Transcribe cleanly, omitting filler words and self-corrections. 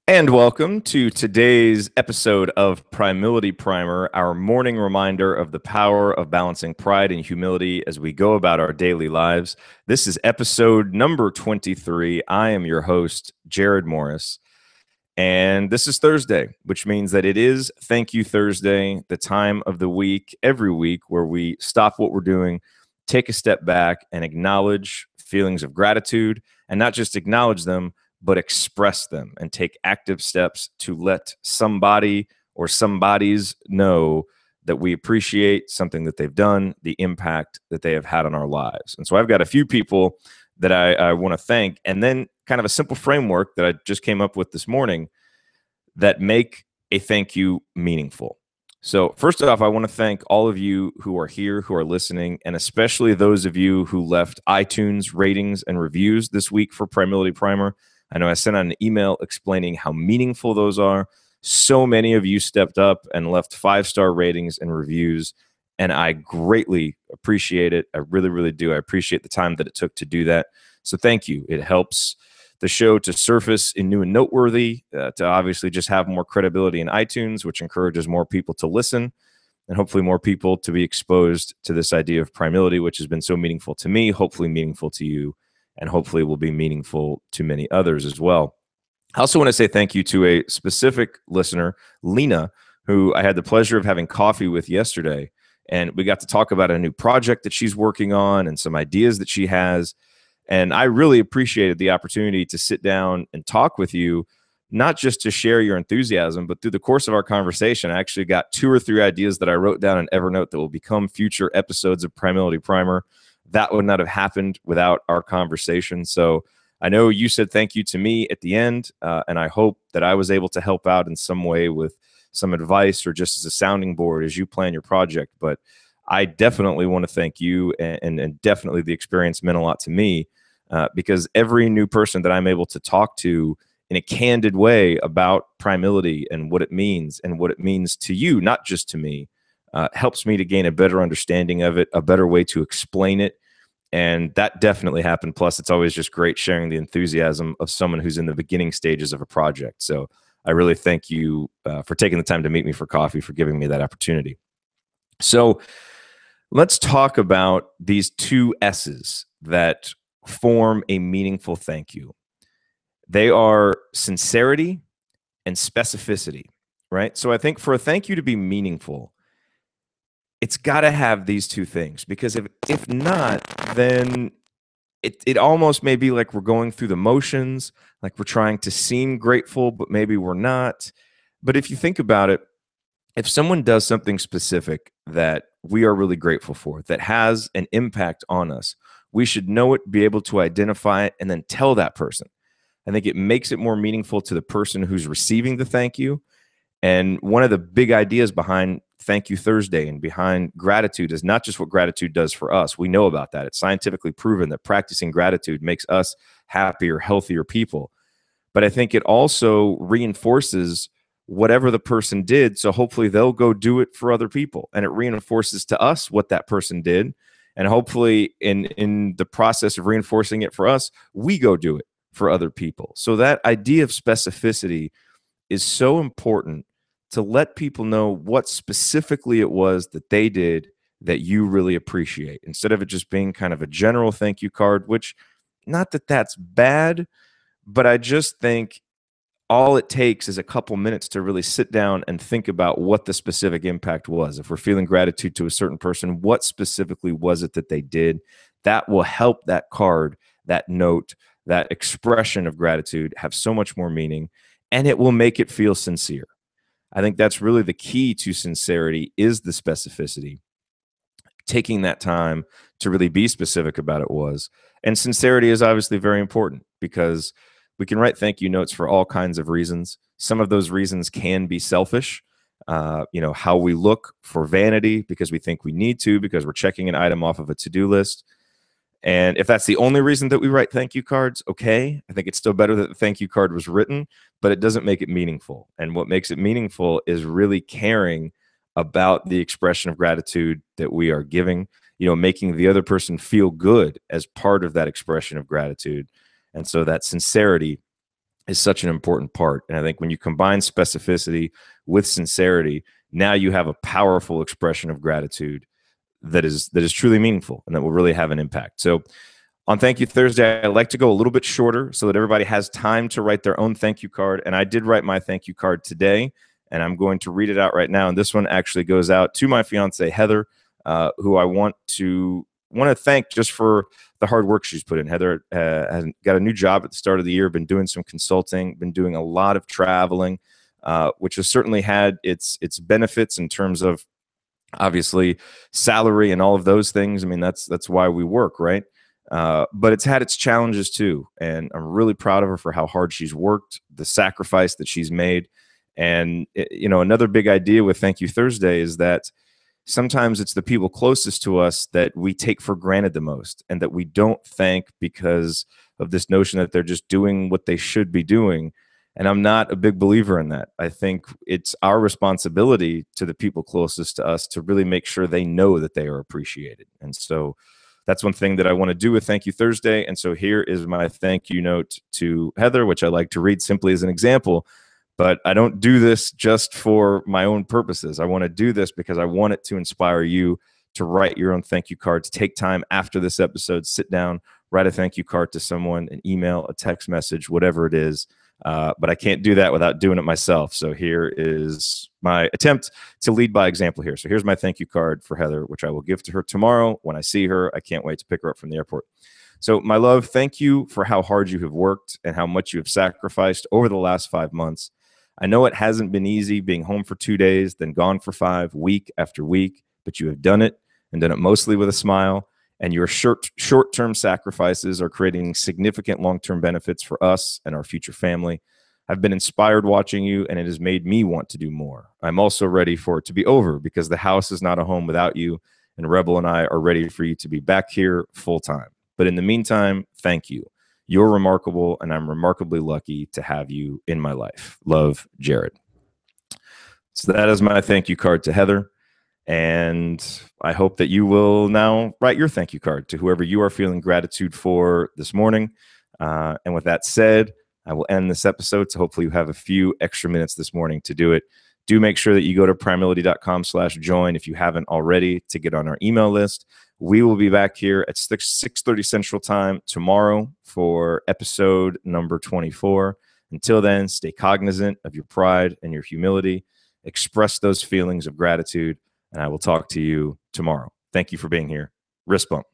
And welcome to today's episode of Primility Primer, our morning reminder of the power of balancing pride and humility as we go about our daily lives. This is episode number 23. I am your host, Jared Morris, and this is Thursday, which means that it is Thank You Thursday, the time of the week, every week, where we stop what we're doing, take a step back, and acknowledge feelings of gratitude, and not just acknowledge them, but express them and take active steps to let somebody or somebodies know that we appreciate something that they've done, the impact that they have had on our lives. And so I've got a few people that I want to thank, and then kind of a simple framework that I just came up with this morning that make a thank you meaningful. So first off, I want to thank all of you who are here, who are listening, and especially those of you who left iTunes ratings and reviews this week for Primility Primer. I know I sent out an email explaining how meaningful those are. So many of you stepped up and left 5-star ratings and reviews, and I greatly appreciate it. I really, really do. I appreciate the time that it took to do that. So thank you. It helps the show to surface in new and noteworthy, to obviously just have more credibility in iTunes, which encourages more people to listen and hopefully more people to be exposed to this idea of primility, which has been so meaningful to me, hopefully meaningful to you, and hopefully will be meaningful to many others as well. I also want to say thank you to a specific listener, Lena, who I had the pleasure of having coffee with yesterday. And we got to talk about a new project that she's working on and some ideas that she has. And I really appreciated the opportunity to sit down and talk with you, not just to share your enthusiasm, but through the course of our conversation, I actually got 2 or 3 ideas that I wrote down in Evernote that will become future episodes of Primility Primer. That would not have happened without our conversation. So I know you said thank you to me at the end, and I hope that I was able to help out in some way with some advice or just as a sounding board as you plan your project. But I definitely want to thank you, and definitely the experience meant a lot to me, because every new person that I'm able to talk to in a candid way about primility and what it means to you, not just to me, helps me to gain a better understanding of it, a better way to explain it. And that definitely happened. Plus, it's always just great sharing the enthusiasm of someone who's in the beginning stages of a project. So I really thank you for taking the time to meet me for coffee, for giving me that opportunity. So let's talk about these 2 S's that form a meaningful thank you. They are sincerity and specificity, right? So I think for a thank you to be meaningful, it's got to have these 2 things, because if not, then it almost may be like we're going through the motions, like we're trying to seem grateful, but maybe we're not. But if you think about it, if someone does something specific that we are really grateful for, that has an impact on us, we should know it, be able to identify it, and then tell that person. I think it makes it more meaningful to the person who's receiving the thank you. And one of the big ideas behind Thank You Thursday and behind gratitude is not just what gratitude does for us. We know about that. It's scientifically proven that practicing gratitude makes us happier, healthier people. But I think it also reinforces whatever the person did. So hopefully they'll go do it for other people. And it reinforces to us what that person did. And hopefully in the process of reinforcing it for us, we go do it for other people. So that idea of specificity is so important, to let people know what specifically it was that they did that you really appreciate, instead of it just being kind of a general thank you card, which, not that that's bad, but I just think all it takes is a couple minutes to really sit down and think about what the specific impact was. If we're feeling gratitude to a certain person, what specifically was it that they did? That will help that card, that note, that expression of gratitude have so much more meaning, and it will make it feel sincere. I think that's really the key to sincerity, is the specificity. Taking that time to really be specific about it was. And sincerity is obviously very important, because we can write thank you notes for all kinds of reasons. Some of those reasons can be selfish. How we look, for vanity, because we think we need to, because we're checking an item off of a to-do list. And if that's the only reason that we write thank you cards, okay, I think it's still better that the thank you card was written, but it doesn't make it meaningful. And what makes it meaningful is really caring about the expression of gratitude that we are giving, making the other person feel good as part of that expression of gratitude. And so that sincerity is such an important part. And I think when you combine specificity with sincerity, now you have a powerful expression of gratitude that is truly meaningful and that will really have an impact. So on Thank You Thursday, I like to go a little bit shorter so that everybody has time to write their own thank you card. And I did write my thank you card today, and I'm going to read it out right now. And this one actually goes out to my fiance Heather, who I want to thank just for the hard work she's put in. Heather has got a new job at the start of the year, been doing some consulting, been doing a lot of traveling, which has certainly had its benefits in terms of obviously salary and all of those things. I mean, that's why we work, right? But it's had its challenges too, and I'm really proud of her for how hard she's worked, the sacrifice that she's made. And another big idea with Thank You Thursday is that sometimes it's the people closest to us that we take for granted the most, and that we don't thank because of this notion that they're just doing what they should be doing. And I'm not a big believer in that. I think it's our responsibility to the people closest to us to really make sure they know that they are appreciated. And so that's one thing that I want to do with Thank You Thursday. And so here is my thank you note to Heather, which I like to read simply as an example. But I don't do this just for my own purposes. I want to do this because I want it to inspire you to write your own thank you card, to take time after this episode, sit down, write a thank you card to someone, an email, a text message, whatever it is. But I can't do that without doing it myself. So here is my attempt to lead by example here. So here's my thank you card for Heather, which I will give to her tomorrow when I see her. I can't wait to pick her up from the airport. So, my love, thank you for how hard you have worked and how much you have sacrificed over the last 5 months. I know it hasn't been easy being home for 2 days, then gone for 5, week after week, but you have done it and done it mostly with a smile. And your short-term sacrifices are creating significant long-term benefits for us and our future family. I've been inspired watching you, and it has made me want to do more. I'm also ready for it to be over because the house is not a home without you, and Rebel and I are ready for you to be back here full-time. But in the meantime, thank you. You're remarkable, and I'm remarkably lucky to have you in my life. Love, Jared. So that is my thank you card to Heather. And I hope that you will now write your thank you card to whoever you are feeling gratitude for this morning. And with that said, I will end this episode. So hopefully you have a few extra minutes this morning to do it. Do make sure that you go to primility.com/join if you haven't already to get on our email list. We will be back here at 6:30 Central Time tomorrow for episode number 24. Until then, stay cognizant of your pride and your humility. Express those feelings of gratitude. And I will talk to you tomorrow. Thank you for being here. Wrist bump.